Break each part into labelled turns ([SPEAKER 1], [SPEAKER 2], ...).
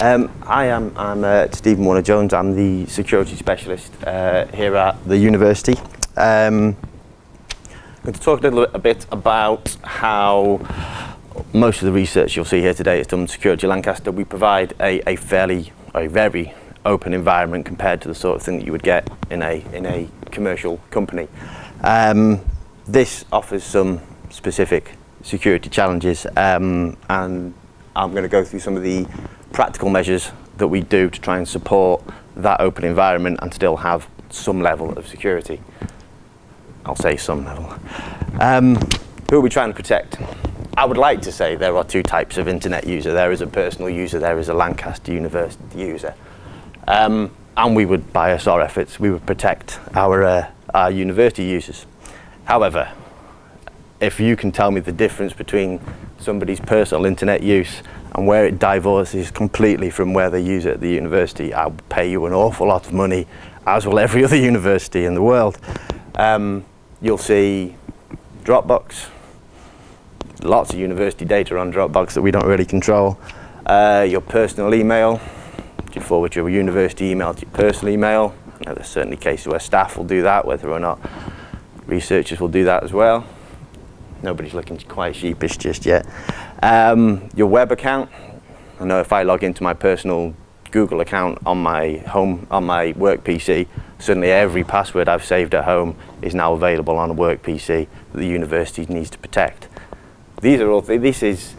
[SPEAKER 1] I'm Stephen Warner-Jones. I'm the security specialist here at the university. I'm going to talk a bit about how most of the research you'll see here today is done with CRESTxLancaster. We provide a very open environment compared to the sort of thing that you would get in a commercial company. This offers some specific security challenges, and I'm going to go through some of the practical measures that we do to try and support that open environment and still have some level of security. I'll say some level. Who are we trying to protect? I would like to say there are two types of internet user. There is a personal user, there is a Lancaster University user. And we would bias our efforts, we would protect our university users. However, if you can tell me the difference between somebody's personal internet use and where it divorces completely from where they use it at the university, I'll pay you an awful lot of money, as will every other university in the world. You'll see Dropbox, lots of university data on Dropbox that we don't really control. Your personal email, you forward your university email to your personal email. I know there's certainly cases where staff will do that, whether or not researchers will do that as well. Nobody's looking quite sheepish just yet. Your web account. I know if I log into my personal Google account on my work PC, suddenly every password I've saved at home is now available on a work PC that the university needs to protect. These are all there's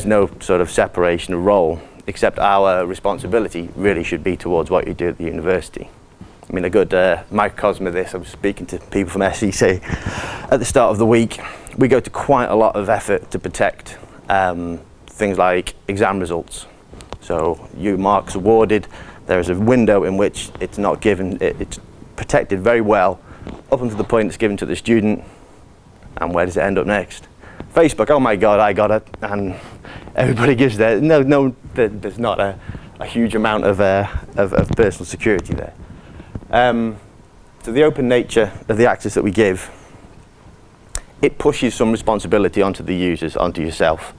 [SPEAKER 1] no sort of separation of role, except our responsibility really should be towards what you do at the university. I mean, a good microcosm of this, I was speaking to people from SEC at the start of the week. We go to quite a lot of effort to protect things like exam results. So marks awarded, there is a window in which it's not given, it's protected very well up until the point it's given to the student, and where does it end up next? Facebook, oh my God, I got it, and everybody gives their, there's not a huge amount of personal security there. So the open nature of the access that we give, it pushes some responsibility onto the users, onto yourself.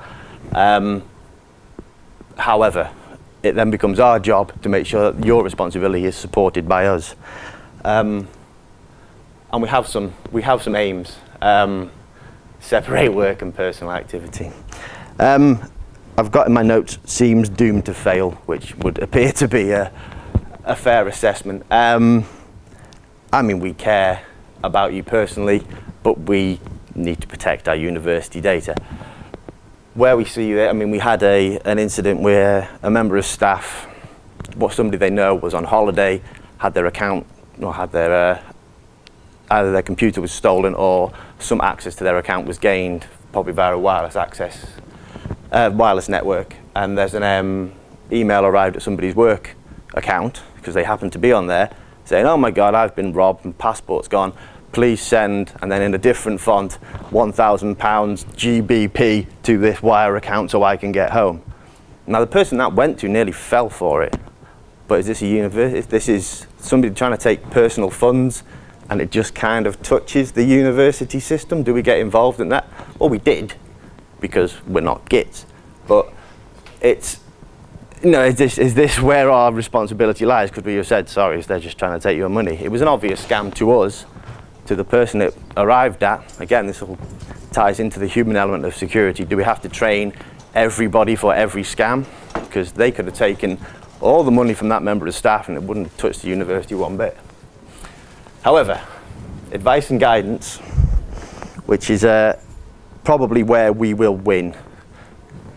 [SPEAKER 1] However, it then becomes our job to make sure that your responsibility is supported by us. And we have some aims. Separate work and personal activity. I've got in my notes, seems doomed to fail, which would appear to be a fair assessment. I mean, we care about you personally, but we need to protect our university data. Where we see that, I mean, we had an incident where a member of staff, somebody they know was on holiday, had their account, or had their either their computer was stolen or some access to their account was gained, probably via a wireless network. And there's an email arrived at somebody's work account, because they happen to be on there, saying, oh my God, I've been robbed and passport's gone. Please send, and then in a different font, £1,000 GBP to this wire account so I can get home. Now the person that went to nearly fell for it. But is this a university? If this is somebody trying to take personal funds and it just kind of touches the university system, do we get involved in that? Well, we did, because we're not gits. But it's, is this where our responsibility lies? Because we have said, sorry, they're just trying to take your money. It was an obvious scam to us. To the person it arrived at, again, this all ties into the human element of security. Do we have to train everybody for every scam? Because they could have taken all the money from that member of staff and it wouldn't have touched the university one bit. However, advice and guidance, which is probably where we will win.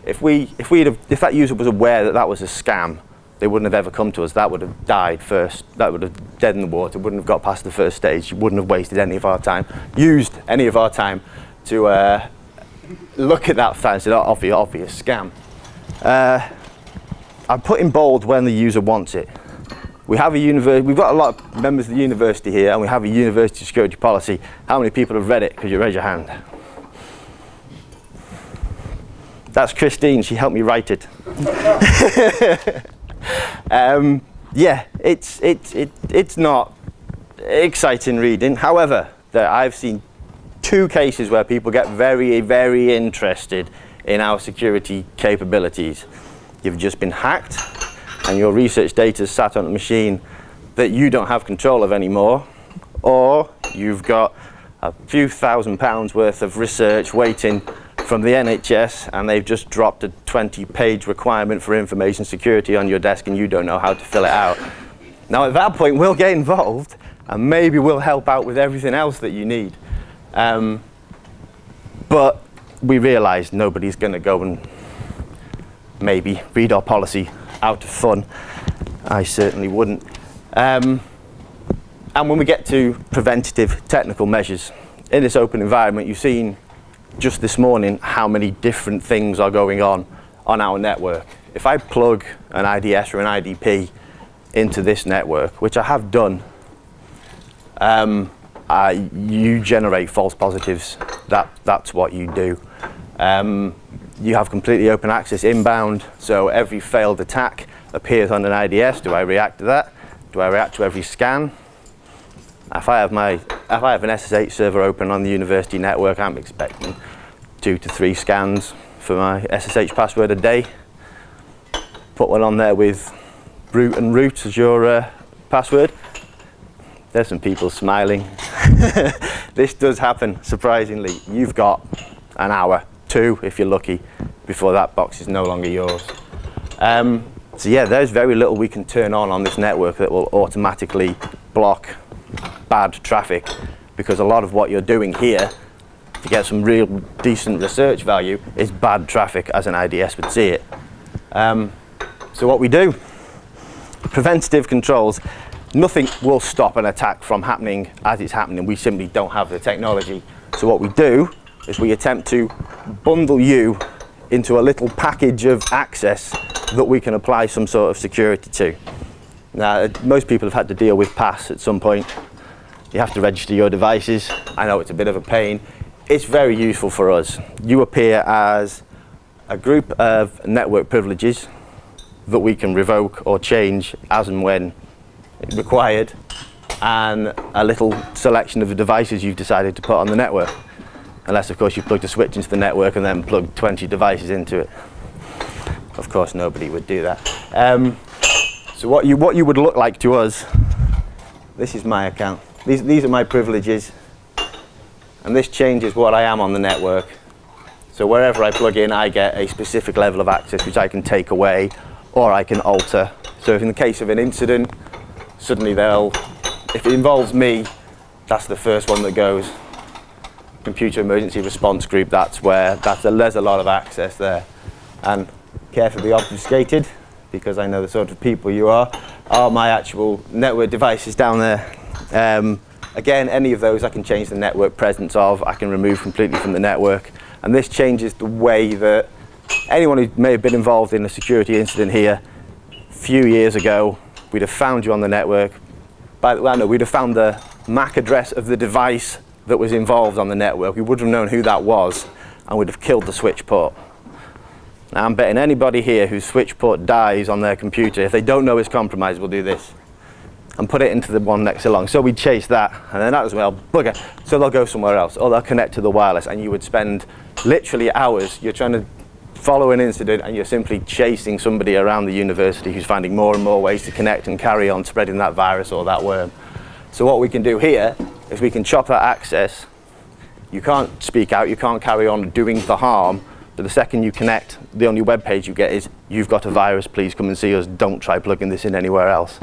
[SPEAKER 1] If that user was aware that that was a scam, they wouldn't have ever come to us. That would have died first. That would have dead in the water. Wouldn't have got past the first stage. Wouldn't have wasted any of our time. Used any of our time to look at that fancy, obvious scam. I put in bold when the user wants it. We have we've got a lot of members of the university here, and we have a university security policy. How many people have read it? Could you raise your hand? That's Christine. She helped me write it. Yeah, it's not exciting reading. However, I've seen two cases where people get very, very interested in our security capabilities. you've just been hacked and your research data is sat on a machine that you don't have control of anymore, or you've got a few £1,000s worth of research waiting from the NHS and they've just dropped a 20-page requirement for information security on your desk and you don't know how to fill it out. Now at that point we'll get involved and maybe we'll help out with everything else that you need. But we realise nobody's going to go and maybe read our policy out of fun. I certainly wouldn't. And when we get to preventative technical measures, in this open environment, you've seen just this morning how many different things are going on our network. If I plug an IDS or an IDP into this network, which I have done, you generate false positives. That's what you do. You have completely open access inbound, so every failed attack appears on an IDS. Do I react to that? Do I react to every scan? If I have an SSH server open on the university network, I'm expecting 2 to 3 scans for my SSH password a day. Put one on there with root and root as your password. There's some people smiling. This does happen, surprisingly. You've got an hour, 2 if you're lucky, before that box is no longer yours. So yeah, there's very little we can turn on this network that will automatically block bad traffic, because a lot of what you're doing here to get some real decent research value is bad traffic as an IDS would see it. So what we do, preventative controls, nothing will stop an attack from happening as it's happening. We simply don't have the technology. So what we do is we attempt to bundle you into a little package of access that we can apply some sort of security to. Now, most people have had to deal with PASS at some point. You have to register your devices. I know it's a bit of a pain. It's very useful for us. You appear as a group of network privileges that we can revoke or change as and when required, and a little selection of the devices you've decided to put on the network. Unless, of course, you plugged a switch into the network and then plugged 20 devices into it. Of course, nobody would do that. So what you would look like to us, this is my account. These are my privileges, and this changes what I am on the network. So wherever I plug in, I get a specific level of access which I can take away or I can alter. So if in the case of an incident, suddenly if it involves me, that's the first one that goes. Computer emergency response group, there's a lot of access there. And carefully obfuscated, because I know the sort of people you are my actual network devices down there. Again, any of those I can change the network presence of, I can remove completely from the network. And this changes the way that anyone who may have been involved in a security incident here a few years ago, we'd have found you on the network. We'd have found the MAC address of the device that was involved on the network. We would have known who that was, and we'd have killed the switch port. Now I'm betting anybody here whose switch port dies on their computer, if they don't know it's compromised, will do this and put it into the one next along. So we'd chase that, and then that as well, bugger. So they'll go somewhere else, or they'll connect to the wireless, and you would spend literally hours. You're trying to follow an incident, and you're simply chasing somebody around the university who's finding more and more ways to connect and carry on spreading that virus or that worm. So what we can do here is we can chop that access. You can't speak out, you can't carry on doing the harm, but the second you connect, the only web page you get is, "You've got a virus, please come and see us, don't try plugging this in anywhere else."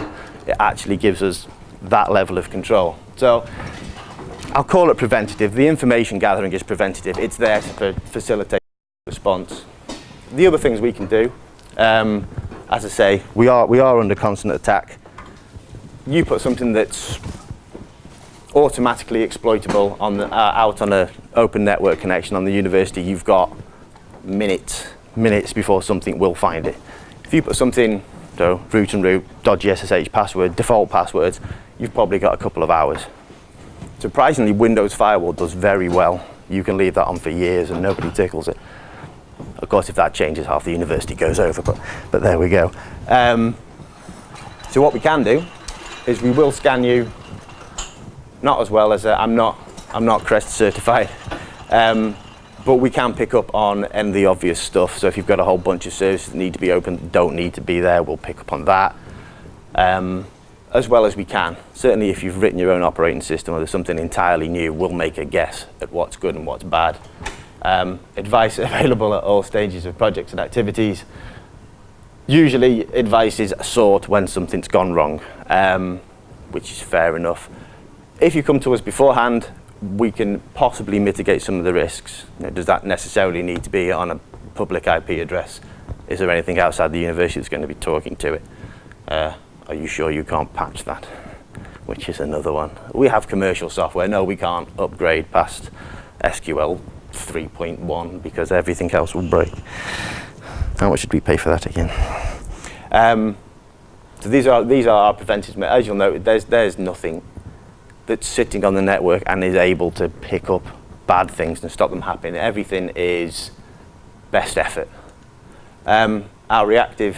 [SPEAKER 1] It actually gives us that level of control. So I'll call it preventative. The information gathering is preventative. It's there to facilitate response. The other things we can do, as I say, we are under constant attack. You put something that's automatically exploitable out on an open network connection on the university, you've got minutes before something will find it. If you put something, so root and root, dodgy SSH password, default passwords, you've probably got a couple of hours. Surprisingly, Windows Firewall does very well. You can leave that on for years and nobody tickles it. Of course, if that changes, half the university goes over, but there we go. So what we can do is we will scan you, not as well as I'm not CREST certified, But we can pick up on any of the obvious stuff. So if you've got a whole bunch of services that need to be open, don't need to be there, we'll pick up on that. As well as we can. Certainly if you've written your own operating system or there's something entirely new, we'll make a guess at what's good and what's bad. Advice available at all stages of projects and activities. Usually advice is sought when something's gone wrong, which is fair enough. If you come to us beforehand, we can possibly mitigate some of the risks. Does that necessarily need to be on a public IP address? Is there anything outside the university that's going to be talking to it? Are you sure you can't patch that? Which is another one. We have commercial software. No, we can't upgrade past SQL 3.1 because everything else will break. How much did we pay for that again? So these are our preventative measures. As you'll note, there's nothing that's sitting on the network and is able to pick up bad things and stop them happening. Everything is best effort. Our reactive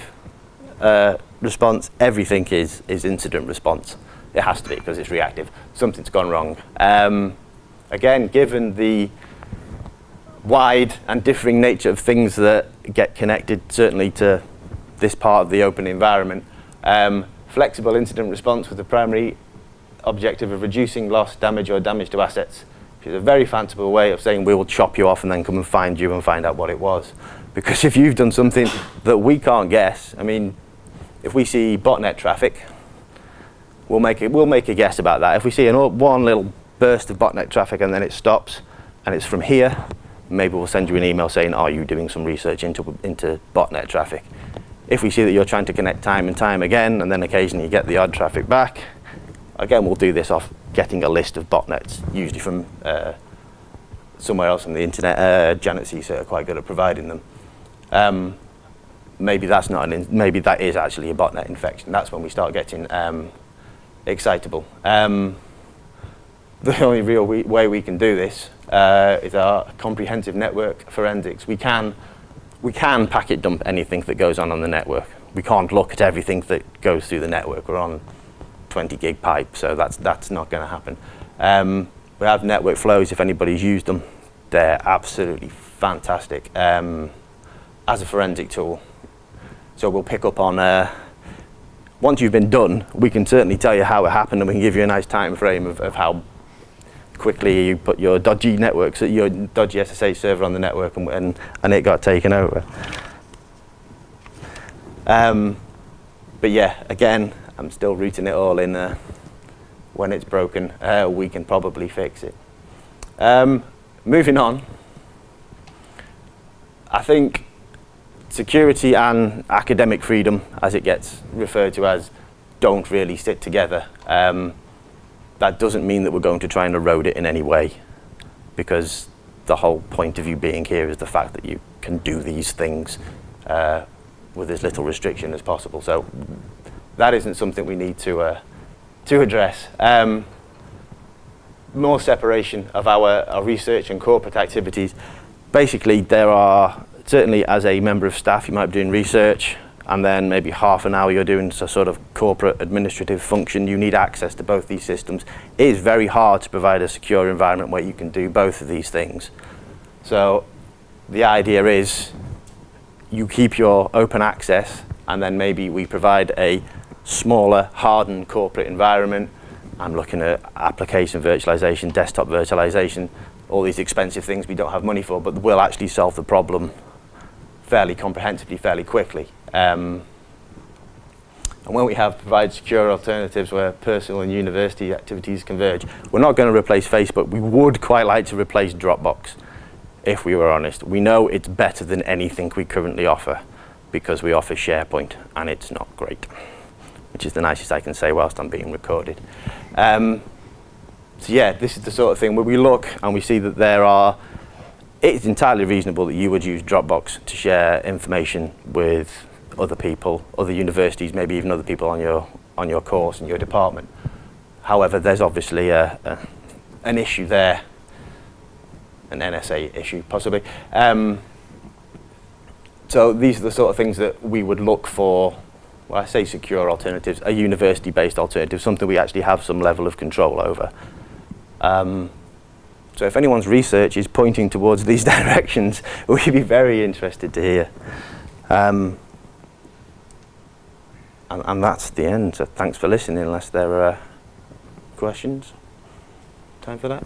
[SPEAKER 1] response, everything is incident response. It has to be because it's reactive. Something's gone wrong. Again, given the wide and differing nature of things that get connected, certainly to this part of the open environment, flexible incident response with the primary objective of reducing loss, damage, or damage to assets, which is a very fanciful way of saying we will chop you off and then come and find you and find out what it was. Because if you've done something that we can't guess, I mean, if we see botnet traffic, we'll make a guess about that. If we see one little burst of botnet traffic and then it stops and it's from here, maybe we'll send you an email saying, are you doing some research into botnet traffic? If we see that you're trying to connect time and time again and then occasionally you get the odd traffic back, again, we'll do this off getting a list of botnets, usually from somewhere else on the internet. Janet CSERT are quite good at providing them. Maybe that's not maybe that is actually a botnet infection. That's when we start getting excitable. The only real way we can do this is our comprehensive network forensics. We can packet dump anything that goes on the network. We can't look at everything that goes through the network. We're on 20 gig pipe, so that's not going to happen. We have network flows. If anybody's used them, they're absolutely fantastic as a forensic tool. So we'll pick up on, once you've been done, we can certainly tell you how it happened and we can give you a nice time frame of how quickly you put your dodgy networks, your dodgy SSH server on the network and it got taken over. But yeah, again, I'm still rooting it all in when it's broken, we can probably fix it. Moving on, I think security and academic freedom, as it gets referred to as, don't really sit together. That doesn't mean that we're going to try and erode it in any way, because the whole point of you being here is the fact that you can do these things with as little restriction as possible. So that isn't something we need to address. More separation of our research and corporate activities. Basically, there are, certainly as a member of staff, you might be doing research, and then maybe half an hour you're doing a sort of corporate administrative function. You need access to both these systems. It is very hard to provide a secure environment where you can do both of these things. So the idea is you keep your open access, and then maybe we provide a smaller, hardened corporate environment. I'm looking at application virtualization, desktop virtualization, all these expensive things we don't have money for, but will actually solve the problem fairly comprehensively, fairly quickly. And when we have provide secure alternatives where personal and university activities converge, we're not going to replace Facebook. We would quite like to replace Dropbox, if we were honest. We know it's better than anything we currently offer because we offer SharePoint, and it's not great, which is the nicest I can say whilst I'm being recorded. So yeah, this is the sort of thing where we look and we see that it's entirely reasonable that you would use Dropbox to share information with other people, other universities, maybe even other people on your course and your department. However, there's obviously an issue there, an NSA issue possibly. So these are the sort of things that we would look for. Well, I say secure alternatives, a university-based alternative, something we actually have some level of control over. So if anyone's research is pointing towards these directions, we'd be very interested to hear. And that's the end. So thanks for listening, unless there are questions. Time for that?